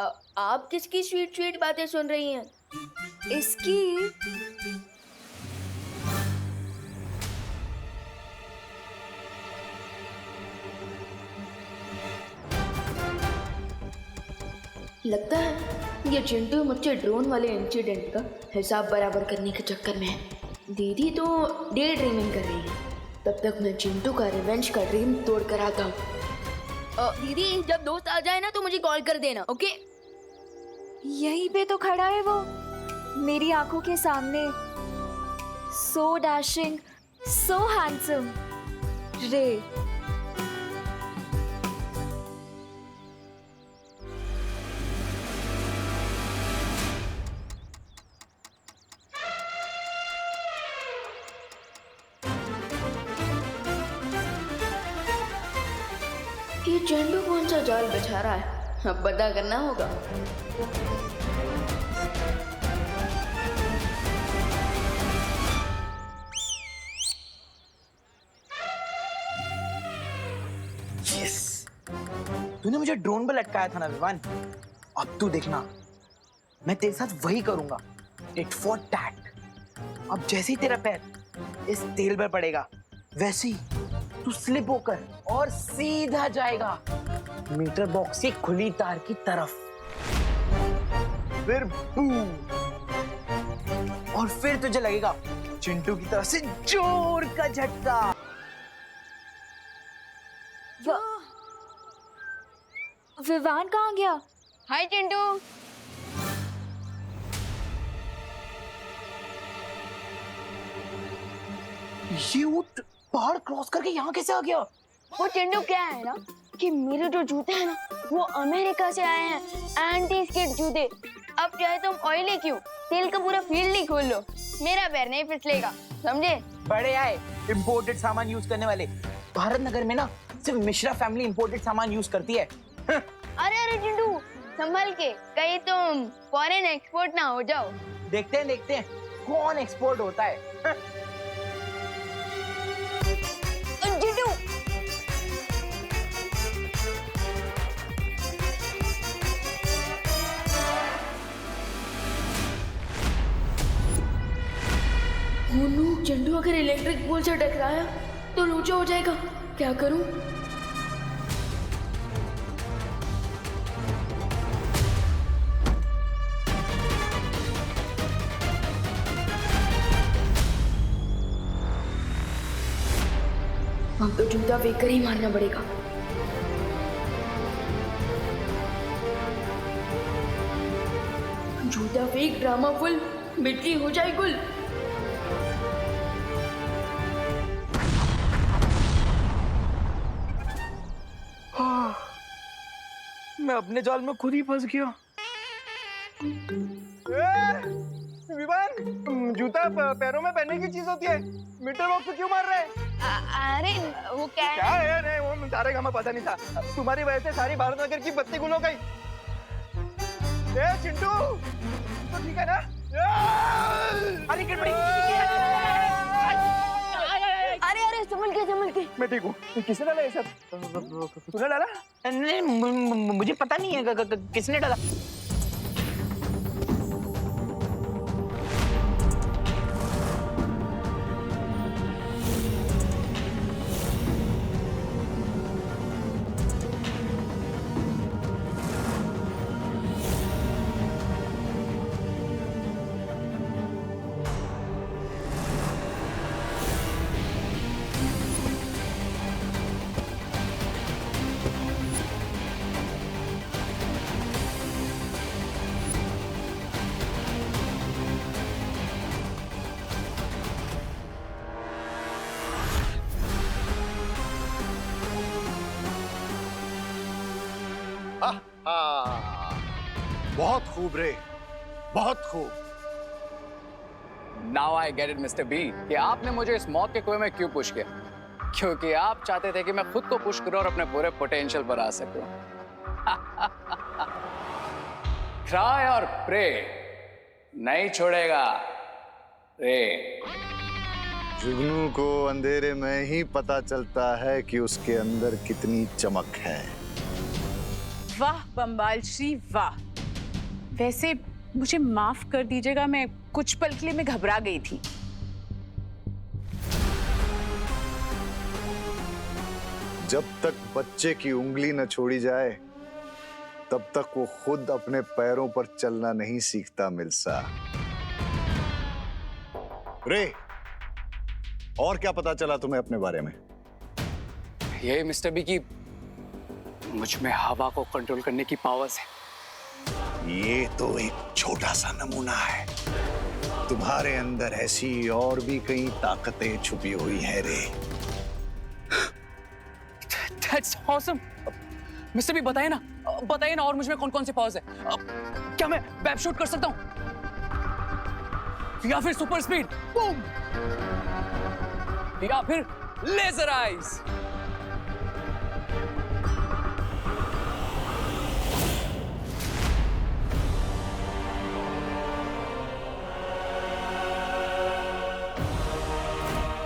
आप किसकी sweet sweet बातें सुन रही हैं? इसकी। लगता है ये चिंटू मुझसे ड्रोन वाले इंसिडेंट का हिसाब बराबर करने के चक्कर में है। दीदी तो डे ड्रीमिंग कर रही है, तब तक मैं चिंटू का रिवेंज का ड्रीम तोड़ कर आता हूँ। दीदी जब दोस्त आ जाए ना तो मुझे कॉल कर देना, ओके? यहीं पे तो खड़ा है वो, मेरी आंखों के सामने। सो डैशिंग, सो हैंडसम, रे। ये चिंटू कौन सा जाल बिछा रहा है, अब पता करना होगा। यस, तूने मुझे ड्रोन पर लटकाया था ना विवान, अब तू देखना मैं तेरे साथ वही करूंगा, टिट फॉर टैट। अब जैसे ही तेरा पैर इस तेल पर पड़ेगा वैसे ही तू स्लिप होकर और सीधा जाएगा मीटर बॉक्स की खुली तार की तरफ। फिर बूम, और फिर तुझे लगेगा चिंटू की तरफ से जोर का झटका। विवान कहाँ गया? हाय चिंटू। ये ऊंट पहाड़ क्रॉस करके यहाँ कैसे आ गया? वो चिंटू क्या है ना कि मेरे जो जूते हैं ना वो अमेरिका से आए हैं, एंटी स्किड जूते। अब चाहे तुम ऑयली क्यों, तेल का पूरा फील्ड ही खोल लो, मेरा पैर नहीं फिसलेगा, समझे? बड़े आए इंपोर्टेड सामान यूज करने वाले। भारत नगर में ना सिर्फ मिश्रा फैमिली इंपोर्टेड सामान यूज करती है। अरे अरे चिंटू संभल के, कहीं तुम फॉरेन एक्सपोर्ट ना हो जाओ। देखते हैं कौन एक्सपोर्ट होता है। चिंटू चिंटू अगर इलेक्ट्रिक पोल से टकराया तो लोचा हो जाएगा, क्या करूं? अब तो जूता फेंक कर ही मारना पड़ेगा। जूता फेंक, ड्रामा फुल, मिट्टी हो जाए गुल। मैं अपने जाल में खुद ही फंस गया। विवान, जूता पैरों में पहनने की चीज होती है, मीटर बॉक्स को क्यों मार रहा है? अरे वो क्या है? नहीं वो सारे का मैं पता नहीं था। तुम्हारी वजह से सारी भारत नगर की बत्ती गुल हो गई। चिंटू तो ठीक है ना? अरे अरे अरे संभल के। मैं ठीक हूँ। किसने डाला ये सब? तूने डाला? नहीं मुझे पता नहीं है किसने डाला। बहुत खूब रे, बहुत खूब। Now I get it, Mr. B, कि आपने मुझे इस मौत के कुएं में क्यों पुश किया? क्योंकि आप चाहते थे कि मैं खुद को पुश करूं और अपने पूरे पोटेंशियल पर आ सकूं। ट्राई और प्रे नहीं छोड़ेगा रे। जुगनू को अंधेरे में ही पता चलता है कि उसके अंदर कितनी चमक है। वाह बम्बाल श्री वाह, वैसे मुझे माफ कर दीजिएगा, मैं कुछ पल के लिए मैं घबरा गई थी। जब तक बच्चे की उंगली न छोड़ी जाए तब तक वो खुद अपने पैरों पर चलना नहीं सीखता मिल्सा। रे, और क्या पता चला तुम्हें अपने बारे में? ये मिस्टर बी की मुझ में हवा को कंट्रोल करने की पावर्स है। ये तो एक छोटा सा नमूना है। तुम्हारे अंदर ऐसी और भी कई ताकतें छुपी हुई हैं रे। That's awesome. मिस्टर बी बताइए ना और मुझ में कौन कौन से पावर्स है? क्या मैं वेब शूट कर सकता हूँ या फिर सुपर स्पीड बूम या फिर लेजर आइज?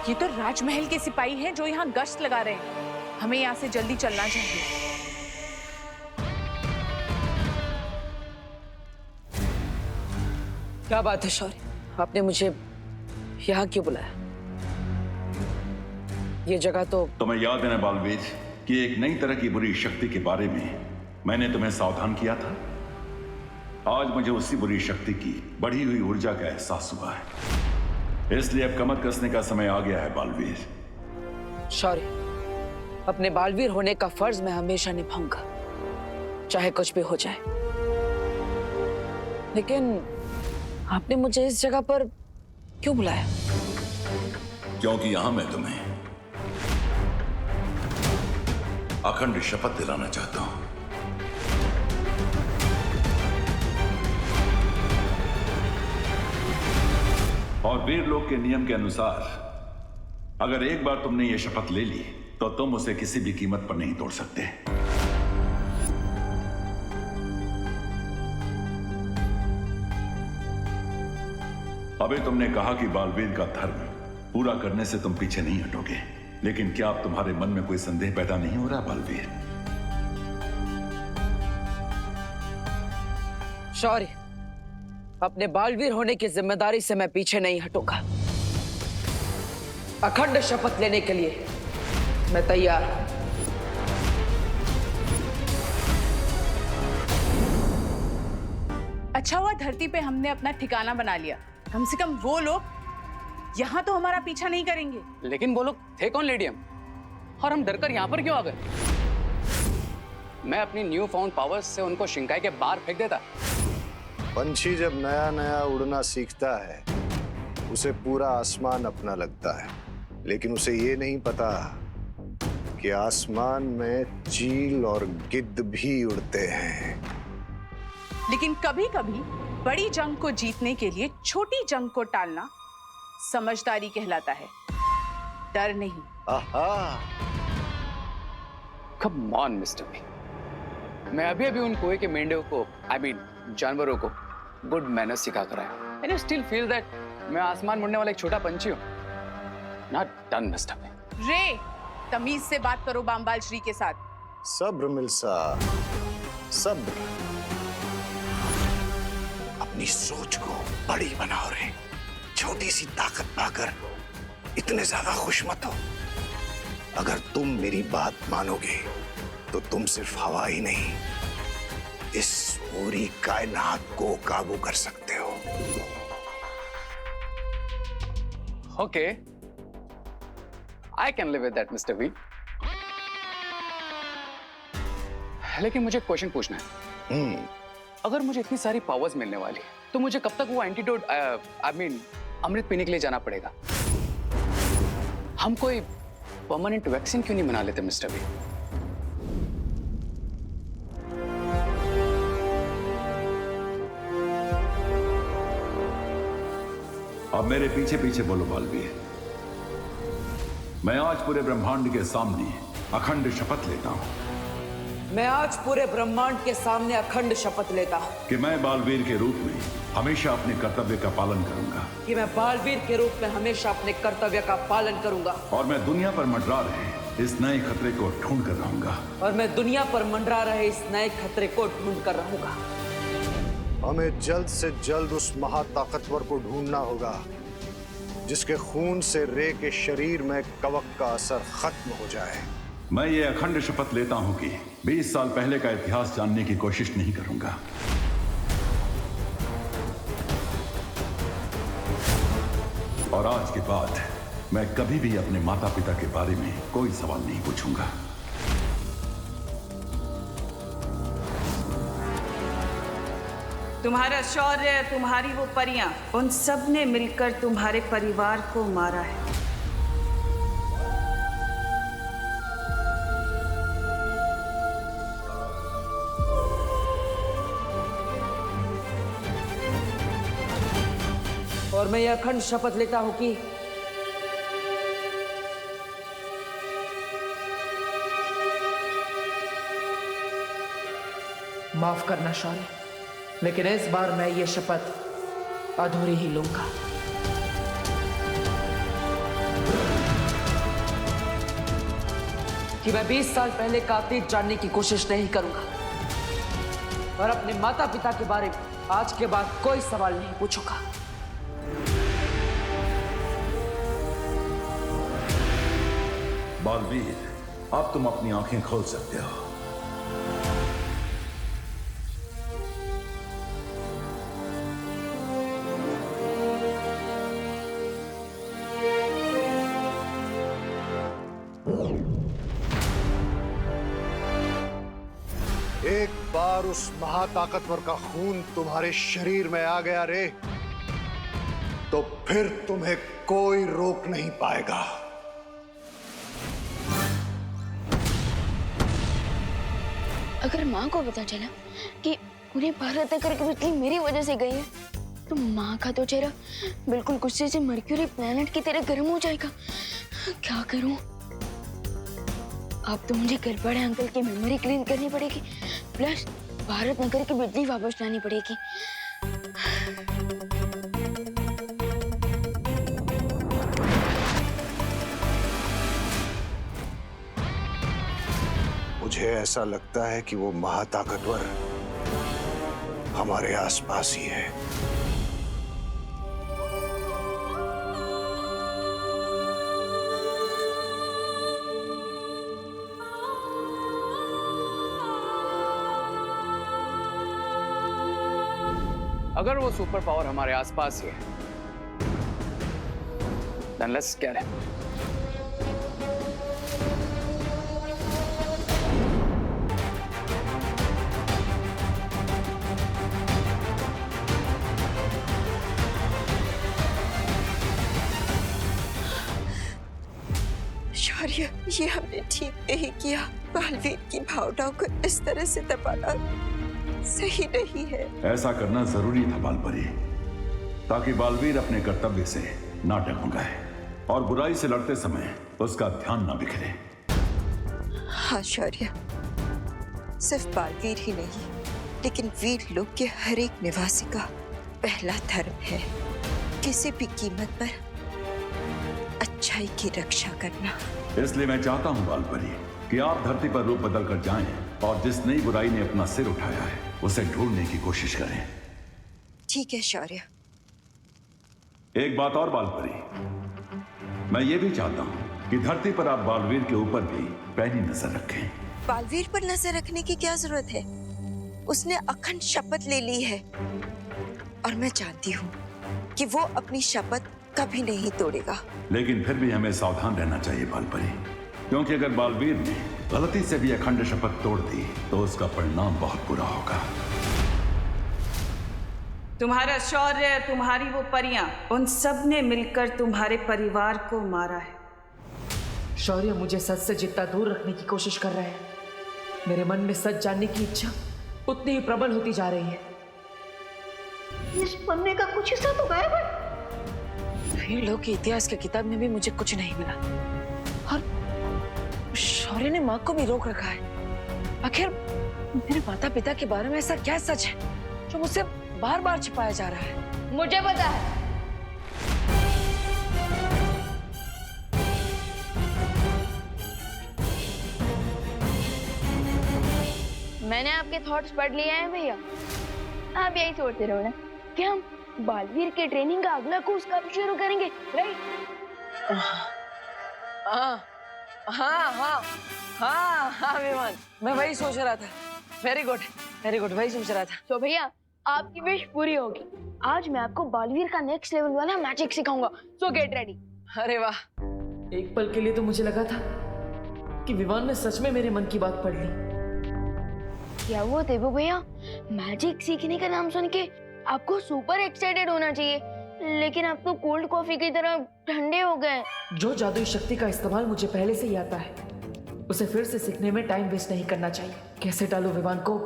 ये तो राजमहल के सिपाही हैं जो यहाँ गश्त लगा रहे हैं। हमें यहाँ से जल्दी चलना चाहिए। क्या बात है शौर्य, आपने मुझे यहाँ क्यों बुलाया? ये जगह तो तुम्हें याद है ना बालवीर कि एक नई तरह की बुरी शक्ति के बारे में मैंने तुम्हें सावधान किया था। आज मुझे उसी बुरी शक्ति की बढ़ी हुई ऊर्जा का एहसास हुआ है, इसलिए अब कमर कसने का समय आ गया है बालवीर। शौर्य, अपने बालवीर होने का फर्ज मैं हमेशा निभाऊंगा, चाहे कुछ भी हो जाए। लेकिन आपने मुझे इस जगह पर क्यों बुलाया? क्योंकि यहां मैं तुम्हें अखंड शपथ दिलाना चाहता हूं। और वीर लोक के नियम के अनुसार अगर एक बार तुमने ये शपथ ले ली तो तुम उसे किसी भी कीमत पर नहीं तोड़ सकते। अभी तुमने कहा कि बालवीर का धर्म पूरा करने से तुम पीछे नहीं हटोगे, लेकिन क्या अब तुम्हारे मन में कोई संदेह पैदा नहीं हो रहा बालवीर? शौर्य, अपने बालवीर होने की जिम्मेदारी से मैं पीछे नहीं हटूंगा। अखंड शपथ लेने के लिए मैं तैयार हूं। अच्छा हुआ धरती पे हमने अपना ठिकाना बना लिया। कम से कम वो लोग यहाँ तो हमारा पीछा नहीं करेंगे। लेकिन वो लोग थे कौन लेडियम, और हम डरकर यहाँ पर क्यों आ गए? मैं अपनी न्यू फाउंड पावर्स से उनको शिंकाई के बाहर फेंक देता। पंछी जब नया नया उड़ना सीखता है उसे पूरा आसमान अपना लगता है, लेकिन उसे ये नहीं पता कि आसमान में चील और गिद्ध भी उड़ते हैं। लेकिन कभी कभी बड़ी जंग को जीतने के लिए छोटी जंग को टालना समझदारी कहलाता है, डर नहीं। आहा, कम ऑन मिस्टर बी, मैं अभी अभी उन कुएं के मेंढकों को, जानवरों को गुड मैनर्स सिखा कर आया। And you still feel that मैं आसमान मुड़ने वाला एक छोटा पंछी हूं? Not done mister B. रे, तमीज से बात करो बामबाल श्री के साथ। सब्र मिल्सा, सब्र। अपनी सोच को बड़ी बनाओ रे। छोटी सी ताकत पाकर इतने ज्यादा खुश मत हो। अगर तुम मेरी बात मानोगे तो तुम सिर्फ हवा ही नहीं, इस पूरी कायनात को काबू कर सकते हो। Okay, I can live with that mister B. लेकिन मुझे क्वेश्चन पूछना है। अगर मुझे इतनी सारी पावर्स मिलने वाली है तो मुझे कब तक वो एंटीडोट अमृत पीने के लिए जाना पड़ेगा? हम कोई परमानेंट वैक्सीन क्यों नहीं बना लेते मिस्टर बी? अब मेरे पीछे पीछे बोलो बालवीर। मैं आज पूरे ब्रह्मांड के सामने अखंड शपथ लेता हूं। मैं आज पूरे ब्रह्मांड के सामने अखंड शपथ लेता हूं कि मैं बालवीर के रूप में हमेशा अपने कर्तव्य का पालन करूंगा। कि मैं बालवीर के रूप में हमेशा अपने कर्तव्य का पालन करूंगा। और मैं दुनिया पर मंडरा रहे इस नए खतरे को ढूंढ कर रहूंगा। और मैं दुनिया पर मंडरा रहे इस नए खतरे को ढूंढ कर रहूंगा। हमें जल्द से जल्द उस महाताकतवर को ढूंढना होगा जिसके खून से रे के शरीर में कवक का असर खत्म हो जाए। मैं ये अखंड शपथ लेता हूं कि 20 साल पहले का इतिहास जानने की कोशिश नहीं करूंगा। और आज के बाद मैं कभी भी अपने माता पिता के बारे में कोई सवाल नहीं पूछूंगा। तुम्हारा शौर्य, तुम्हारी वो परियां, उन सब ने मिलकर तुम्हारे परिवार को मारा है। और मैं यह अखंड शपथ लेता हूं कि माफ करना शौर्य, लेकिन इस बार मैं ये शपथ अधूरी ही लूंगा। कि मैं 20 साल पहले का अतीत जानने की कोशिश नहीं करूंगा और अपने माता पिता के बारे में आज के बाद कोई सवाल नहीं पूछूंगा। बालवीर, अब तुम अपनी आंखें खोल सकते हो। एक बार उस महाताकतवर का खून तुम्हारे शरीर में आ गया रे, तो फिर तुम्हें कोई रोक नहीं पाएगा। अगर माँ को पता चला कि उन्हें भारत नगर की बिजली मेरी वजह से गई है, तो माँ का तो चेहरा बिल्कुल गुस्से से मर्क्यूरी प्लैनेट की तरह गर्म हो जाएगा। क्या करूं? अब तो मुझे गड़बड़े अंकल की मेमोरी क्लीन करनी पड़ेगी, प्लस भारत नगर की बिजली वापस लानी पड़ेगी। मुझे ऐसा लगता है कि वो महाताकतवर हमारे आसपास ही है। अगर वो सुपर पावर हमारे आसपास ही है, then let's get it. शौर्य, ये हमने ठीक नहीं किया। बालवीर की भावनाओं को इस तरह से दबाना सही नहीं है। ऐसा करना जरूरी था बालपरी, ताकि बालवीर अपने कर्तव्य से ना डगमगाए और बुराई से लड़ते समय उसका ध्यान ना बिखरे। हाँ शौर्य, सिर्फ बालवीर ही नहीं, लेकिन वीर लोक के हर एक निवासी का पहला धर्म है किसी भी कीमत पर अच्छाई की रक्षा करना। इसलिए मैं चाहता हूं बालपरी कि आप धरती पर रूप बदल कर जाएं और जिस नई बुराई ने अपना सिर उठाया है उसे ढूंढने की कोशिश करें। ठीक है शौर्य। एक बात और बालपरी, मैं ये भी चाहता हूं कि धरती पर आप बालवीर के ऊपर भी पैनी नजर रखें। बालवीर पर नजर रखने की क्या जरूरत है? उसने अखंड शपथ ले ली है और मैं जानती हूँ कि वो अपनी शपथ कभी नहीं तोड़ेगा। लेकिन फिर भी हमें सावधान रहना चाहिए बालपरी, क्योंकि अगर बालवीर ने गलती से भी अखंड शपथ तोड़ दी तो उसका परिणाम बहुत बुरा होगा। तुम्हारा शौर्य, तुम्हारी वो परियां, उन सब ने मिलकर तुम्हारे परिवार को मारा है। शौर्य मुझे सच से जितना दूर रखने की कोशिश कर रहा है, मेरे मन में सच जानने की इच्छा उतनी ही प्रबल होती जा रही है। इस पन्ने का कुछ हिस्सा तो गायब है। वीर लोक के इतिहास की किताब में भी मुझे कुछ नहीं मिला और शौर्य ने माँ को भी रोक रखा है। आखिर मेरे माता पिता के बारे में ऐसा क्या सच है जो मुझसे बार बार छिपाया जा रहा है? मुझे पता है। मैंने आपके थॉट्स पढ़ लिए हैं भैया। आप यही सोचते रहो ना कि हम बालवीर के ट्रेनिंग का अगला कोर्स कब शुरू करेंगे, राइट? हाँ हाँ हाँ हाँ हाँ विमान, मैं वही सोच रहा था। वेरी गुड, वही सोच रहा था। तो भैया आपकी विश पूरी होगी। आज मैं आपको बालवीर का नेक्स्ट लेवल वाला मैजिक सिखाऊंगा, सो गेट रेडी। अरे वाह, एक पल के लिए तो मुझे लगा था कि विवान ने सच में मेरे मन की बात पढ़ ली। क्या हुआ देवू भैया, मैजिक सीखने का नाम सुन के आपको सुपर एक्साइटेड होना चाहिए, लेकिन आप तो कोल्ड कॉफी की तरह ठंडे हो गए। जो जादुई शक्ति का इस्तेमाल मुझे पहले से ही आता है, उसे फिर से सीखने में टाइम वेस्ट नहीं करना चाहिए। कैसे टालूं विवान को?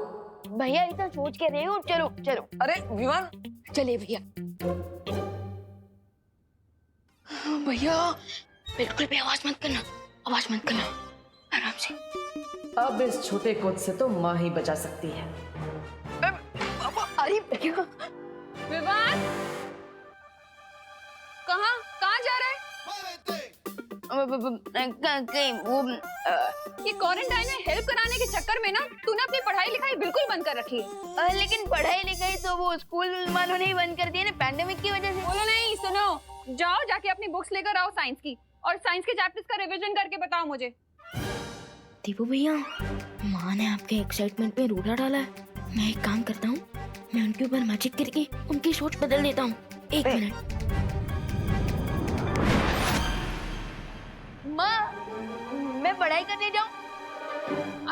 भैया इतना सोच के रहे हो, चलो चलो। अरे विमान, चलिए भैया। भैया बिल्कुल भी आवाज मत करना, आराम से। अब इस छोटे कोच से तो माँ ही बचा सकती है। अरे भैया, विवान कहाँ जा रहा है? ये क्वारंटाइन में हेल्प कराने के चक्कर में ना तूने अपनी पढ़ाई लिखाई बिल्कुल बंद कर रखी है। लेकिन पढ़ाई लिखाई तो वो स्कूल वालों ने ही बंद कर दी है ना, पैंडेमिक की वजह से। बोलो नहीं, सुनो, जाओ जाके अपनी बुक्स लेकर आओ साइंस की, और साइंस के चैप्टर्स का रिवीजन करके बताओ मुझे। दीपू भैया, माँ ने आपके एक्साइटमेंट पे रूढ़ा डाला है। मैं एक काम करता हूँ, मैं उनके ऊपर मैजिक करके उनकी सोच बदल देता हूँ। एक मिनट। माँ, मैं पढ़ाई करने जाऊँ?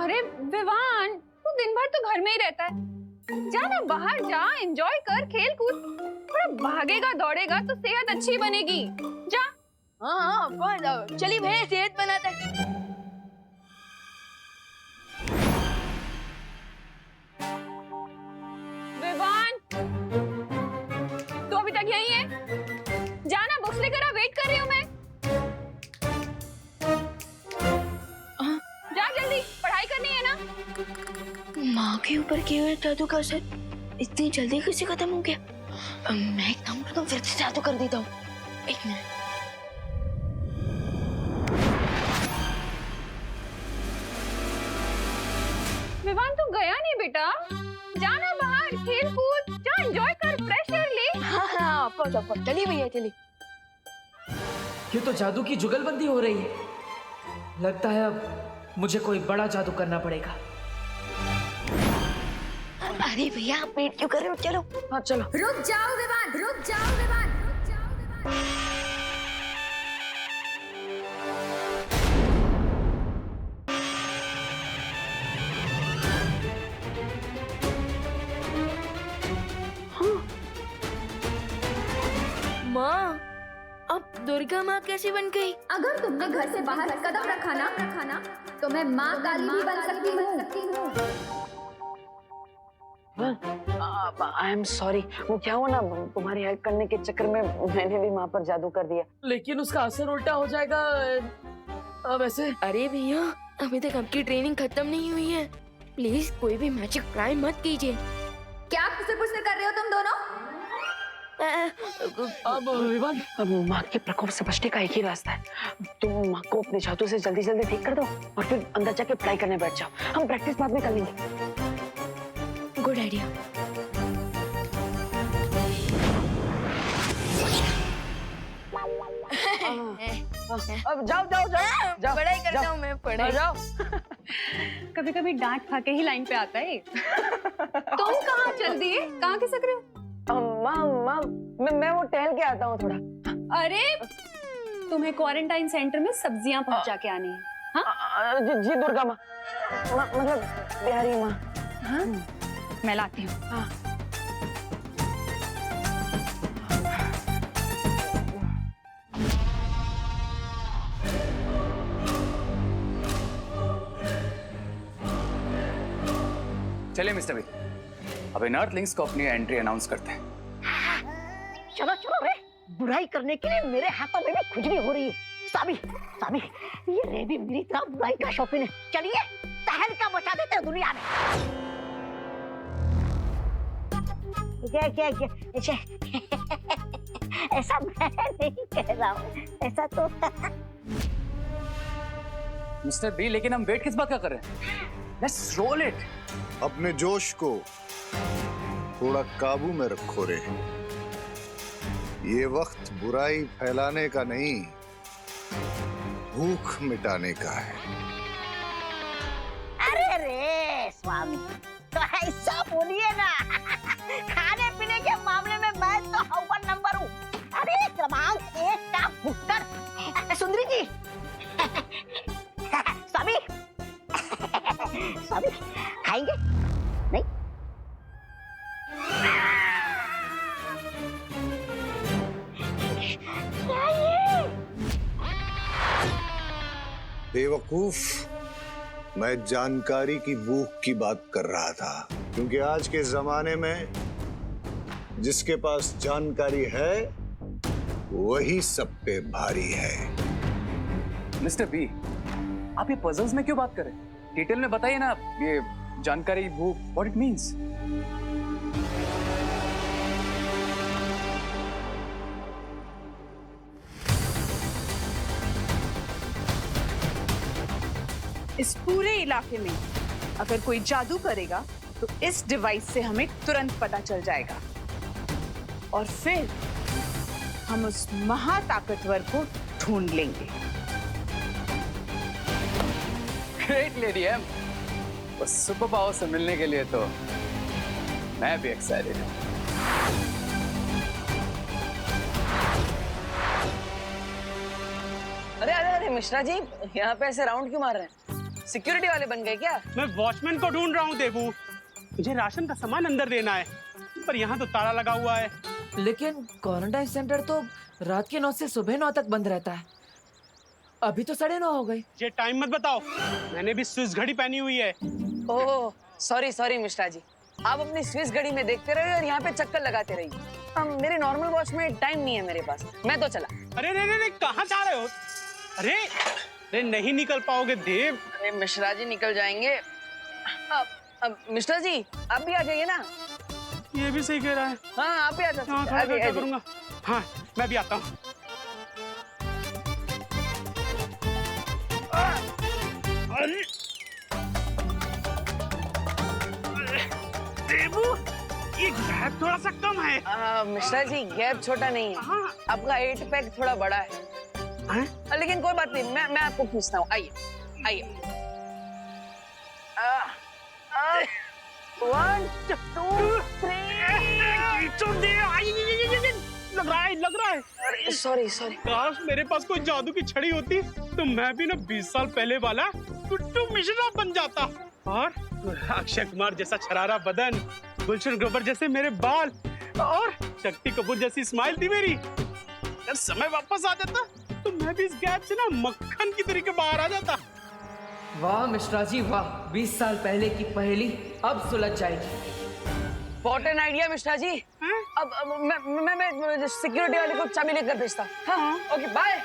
अरे विवान, तू दिन भर तो घर में ही रहता है, जा ना बाहर जा, एंजॉय कर, खेल कूद, थोड़ा भागेगा दौड़ेगा तो सेहत अच्छी बनेगी। जा। हाँ ऑफकोर्स, चलिए भैया सेहत बनाता है। विवान, तू अभी तक यहीं है? जाना, बुक्स लेकर आ, वेट कर रही हूँ मैं। जा जल्दी, पढ़ाई करनी है ना। माँ के ऊपर किए हुए जादू का असर इतनी जल्दी कैसे खत्म हो गया? मैं एक काम करता हूँ, फिर से जादू कर देता हूँ। एक मिनट। विवान तू गया नहीं बेटा, जाना बाहर, खेल कूद, जा, एंजॉय कर, फ्रेश एयर ले। हाँ ऑफकोर्स, चलिए भैया चलिए। ये तो जादू की जुगलबंदी हो रही है। लगता है अब मुझे कोई बड़ा जादू करना पड़ेगा। अरे भैया आप वेट क्यों कर रहे हो, चलो। हाँ चलो। रुक जाओ विवान, रुक जाओ विवान, रुक जाओ विवान। माँ, अब दुर्गा माँ कैसे बन गई? अगर तुमने घर से बाहर कदम रखा ना तो मैं माँ काली भी बन सकती हूँ। आई एम सॉरी, वो क्या हुआ ना, तुम्हारी हेल्प करने के चक्कर में मैंने भी माँ पर जादू कर दिया। लेकिन उसका असर उल्टा हो जाएगा। अब ऐसे? अरे भैया, अभी तक आपकी ट्रेनिंग खत्म नहीं हुई है, प्लीज कोई भी मैजिक ट्राई मत कीजिए। क्या खुसर-पुसर कर रहे हो तुम दोनों? अब विवान, अब माँ के प्रकोप से बचने का एक ही रास्ता है, तुम माँ को अपने जादू से जल्दी जल्दी ठीक कर दो और फिर अंदर जाके पढ़ाई करने बैठ जाओ। हम प्रैक्टिस बाद में कर लेंगे। Good idea. अब जाओ जाओ जाओ जाओ, पढ़ाई करता हूँ मैं, पढ़ाई। जाओ। कभी कभी डांट खा के ही लाइन पे आता है। तुम कहाँ चल दिए, कहाँ खिसक रहे हो? माँ, मैं वो टहल के आता हूँ थोड़ा। अरे तुम्हें क्वारंटाइन सेंटर में सब्जियां पहुंचा के आनी है। हाँ? जी दुर्गा माँ, मतलब बिहारी माँ। हाँ? मैं लाती हूँ। हाँ। चलिए मिस्टर बी, अब इन अर्थलिंग्स को अपनी एंट्री अनाउंस करते हैं। चलो चलो रे, बुराई करने के लिए मेरे हाथों में भी खुजली हो रही है। साबी, ये रे भी मेरी तरह बुराई का शौकीन है। चलिए तहलका मचा देते हैं दुनिया में। क्या ऐसा मैं नहीं कह रहा हूँ, ऐसा तो मिस्टर बी, लेकिन हम वेट किस बात का कर रहे हैं? Let's roll it. अपने जोश को थोड़ा काबू में रखो रे। ये वक्त बुराई फैलाने का नहीं, भूख मिटाने का है। अरे रे स्वामी, तो ऐसा बोलिए ना। खाने पीने के मामले में मैं तो अव्वल नंबर हूँ। अरे क्रमांक 1 का भुक्कड़ सुंदरी जी। स्वामी स्वामी खाएंगे नहीं? क्या ये? बेवकूफ, मैं जानकारी की भूख की बात कर रहा था, क्योंकि आज के जमाने में जिसके पास जानकारी है वही सब पे भारी है। मिस्टर बी, आप ये पजल्स में क्यों बात कर रहे हैं? डिटेल में बताइए ना, ये जानकारी भूख, व्हाट इट मींस। इस पूरे इलाके में अगर कोई जादू करेगा तो इस डिवाइस से हमें तुरंत पता चल जाएगा और फिर हम उस महाताकतवर को ढूंढ लेंगे। ग्रेट लेडी एम, बस सुपर पावर से मिलने के लिए तो मैं भी एक्साइटेड हूँ। अरे अरे अरे मिश्रा जी, यहाँ पे ऐसे राउंड क्यों मार रहे हैं? सिक्योरिटी वाले बन गए क्या? मैं वॉचमैन को ढूंढ रहा हूँ देबू। मुझे राशन का सामान अंदर देना है, पर यहाँ तो ताला लगा हुआ है। लेकिन क्वारंटाइन सेंटर तो रात के 9 से सुबह 9 तक बंद रहता है। अभी तो 9:30 हो गए। ये टाइम मत बताओ, मैंने भी स्विस घड़ी पहनी हुई है। Oh sorry sorry Mishra ji, आप अपनी स्विस घड़ी में देखते रहिए और यहाँ पे चक्कर लगाते रहिए। मेरे नॉर्मल वॉच में टाइम नहीं है मेरे पास, मैं तो चला। अरे रे कहाँ जा रहे हो? अरे नहीं निकल पाओगे देव। अरे मिश्रा जी निकल जाएंगे। अब मिश्रा जी आप भी आ जाइए ना। ये भी सही कह रहा है। हाँ आप भी आ जाओ। हाँ, क्या करूँगा? हाँ मैं भी आता हूँ। अरे देबू, ये गैप थोड़ा सा कम है। मिश्रा जी गैप छोटा नहीं है, आपका 8 पैक थोड़ा बड़ा है। लेकिन कोई बात नहीं, मैं आपको पूछता हूँ। आइए आइए। 1 2 3 लग रहा है। सॉरी काश मेरे पास कोई जादू की छड़ी होती तो मैं भी ना 20 साल पहले वाला टुट्टू मिश्रा बन जाता। और अक्षय कुमार जैसा छरारा बदन, गुलशन ग्रोवर जैसे मेरे बाल और शक्ति कपूर जैसी स्माइल थी मेरी। अगर समय वापस आ जाता तो मैं भी इस गैप से ना मक्खन की तरीके बाहर आ जाता। वाह मिश्रा जी वाह, 20 साल पहले की पहेली अब सुलझ जाएगी। What an idea Mishra ji. अब मैं सिक्योरिटी वाले को चाबी लेकर भेजता। हाँ ओके बाय।